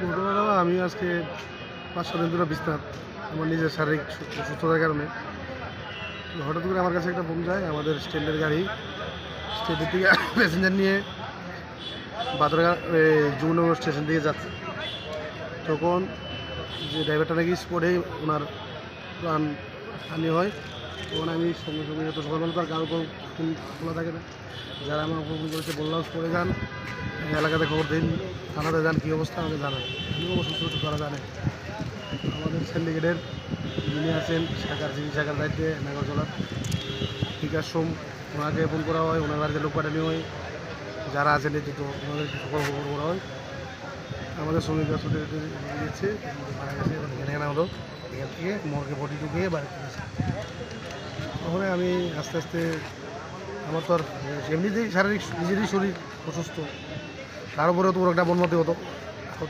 ঘটনাটা আমি আজকে ৫-৬ দিন ধরে বিছনাত আমার নিজের শারীরিক অসুস্থতার কারণে। তো হঠাৎ করে আমার কাছে একটা ফোন যায়, আমাদের স্ট্যান্ডের গাড়ি স্ট্যান্ডের থেকে প্যাসেঞ্জার নিয়ে বাদরগা যমুনগর স্টেশন থেকে যাচ্ছে। তখন যে ড্রাইভারটা নাকি স্পটেই ওনার প্রাণ হানি হয়। তখন আমি সঙ্গে সঙ্গে যত সকালবেলা তার কারো ফোন খোলা থাকে না, যারা আমার ফোন করেছে বললাম স্পটে যান, এলাকাতে খবর দিন, থানাতে যান, কী অবস্থা আমাকে জানান। আমিও অসুস্থ তারা জানে। আমাদের সিন্ডিকেটের যিনি আছেন শাখার দায়িত্বে নাগরজলার বিকাশ সোম, ওনাকে ফোন করা হয়, ওনার বাড়িতে লোক পাঠানো হয়, যারা আছেন নেতৃত্ব ওনাদেরকে খবর করা হয়। আমাদের শ্রমিকরা ছুটে দিয়েছে, মারা গেছে, এবং এখানে আনা হলো, এখান থেকে মর্গে বডি ঢুকিয়ে বাড়িতে গেছে। তখন আমি আস্তে আস্তে আমার তো আর এমনিতেই শারীরিক নিজেরই শরীর অসুস্থ, তার উপরেও তো ওর একটা বন্যতে হতো।